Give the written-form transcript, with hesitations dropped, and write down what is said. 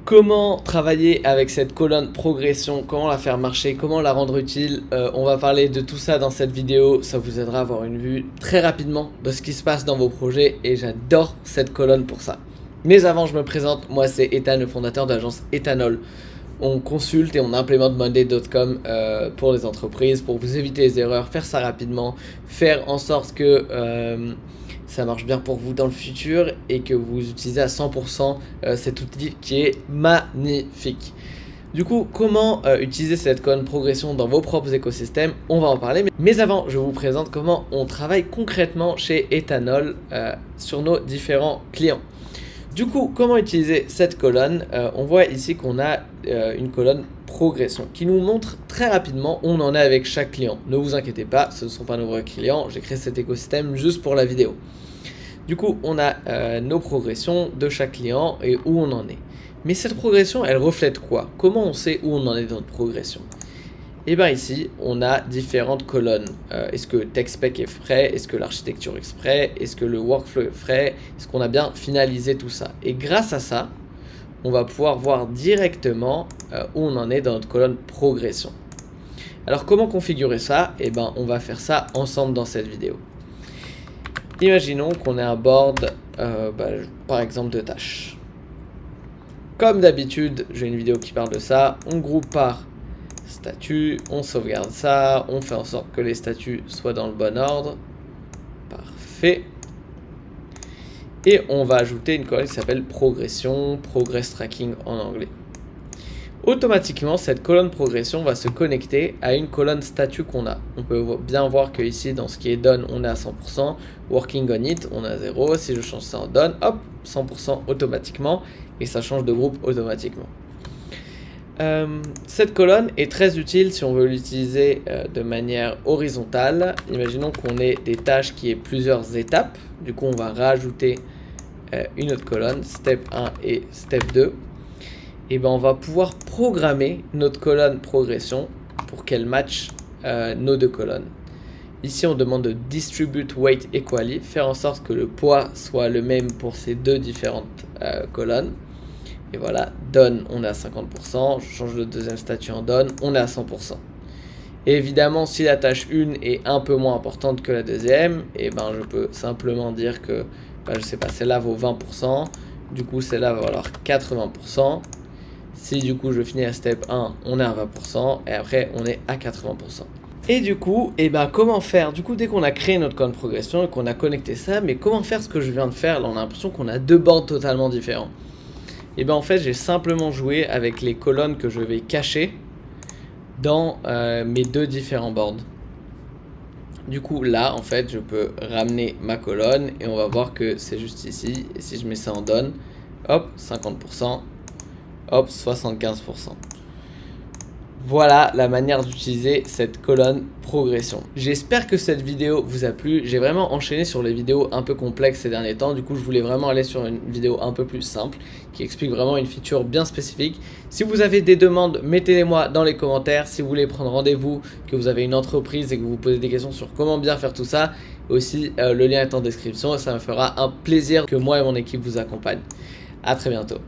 Comment travailler avec cette colonne progression, comment la faire marcher, comment la rendre utile, on va parler de tout ça dans cette vidéo, ça vous aidera à avoir une vue très rapidement de ce qui se passe dans vos projets et j'adore cette colonne pour ça. Mais avant je me présente, moi c'est Ethan, le fondateur de l'agence Ethanol. On consulte et on implémente Monday.com pour les entreprises, pour vous éviter les erreurs, faire ça rapidement, faire en sorte que ça marche bien pour vous dans le futur et que vous utilisez à 100% cet outil qui est magnifique. Du coup, comment utiliser cette colonne progression dans vos propres écosystèmes, on va en parler. Mais avant, je vous présente comment on travaille concrètement chez Ethanol sur nos différents clients. Du coup, comment utiliser cette colonne? On voit ici qu'on a une colonne progression qui nous montre très rapidement où on en est avec chaque client. Ne vous inquiétez pas, ce ne sont pas nos vrais clients, j'ai créé cet écosystème juste pour la vidéo. Du coup, on a nos progressions de chaque client et où on en est. Mais cette progression, elle reflète quoi? Comment on sait où on en est dans notre progression? Et bien ici, on a différentes colonnes. Est-ce que TechSpec est prêt? Est-ce que l'architecture est prêt? Est-ce que le workflow est prêt? Est-ce qu'on a bien finalisé tout ça? Et grâce à ça, on va pouvoir voir directement où on en est dans notre colonne progression. Alors comment configurer ça? Et ben on va faire ça ensemble dans cette vidéo. Imaginons qu'on ait un board, par exemple de tâches. Comme d'habitude, j'ai une vidéo qui parle de ça. On groupe par statut, on sauvegarde ça, on fait en sorte que les statuts soient dans le bon ordre. Parfait. Et on va ajouter une colonne qui s'appelle progression, progress tracking en anglais. Automatiquement, cette colonne progression va se connecter à une colonne statut qu'on a. On peut bien voir que ici, dans ce qui est done, on est à 100%, working on it, on est à 0. Si je change ça en done, hop, 100% automatiquement, et ça change de groupe automatiquement. Cette colonne est très utile si on veut l'utiliser de manière horizontale. Imaginons qu'on ait des tâches qui aient plusieurs étapes. Du coup, on va rajouter une autre colonne, step 1 et step 2. Et ben, on va pouvoir programmer notre colonne progression pour qu'elle matche nos deux colonnes. Ici, on demande de distribute weight equally, faire en sorte que le poids soit le même pour ces deux différentes colonnes. Et voilà, done, on est à 50%, je change le deuxième statut en done, on est à 100%. Et évidemment, si la tâche 1 est un peu moins importante que la deuxième, et ben je peux simplement dire que, je sais pas, celle-là vaut 20%, du coup celle-là va valoir 80%. Si du coup je finis à step 1, on est à 20%, et après on est à 80%. Et du coup, comment faire? Du coup, dès qu'on a créé notre colonne progression et qu'on a connecté ça, mais comment faire ce que je viens de faire? Là, on a l'impression qu'on a deux boards totalement différents. Et bien en fait j'ai simplement joué avec les colonnes que je vais cacher dans mes deux différents boards. Du coup là en fait je peux ramener ma colonne et on va voir que c'est juste ici. Et si je mets ça en done, hop 50%, hop 75%. Voilà la manière d'utiliser cette colonne progression. J'espère que cette vidéo vous a plu. J'ai vraiment enchaîné sur les vidéos un peu complexes ces derniers temps. Du coup, je voulais vraiment aller sur une vidéo un peu plus simple qui explique vraiment une feature bien spécifique. Si vous avez des demandes, mettez-les-moi dans les commentaires. Si vous voulez prendre rendez-vous, que vous avez une entreprise et que vous vous posez des questions sur comment bien faire tout ça, aussi le lien est en description et ça me fera un plaisir que moi et mon équipe vous accompagnent. À très bientôt.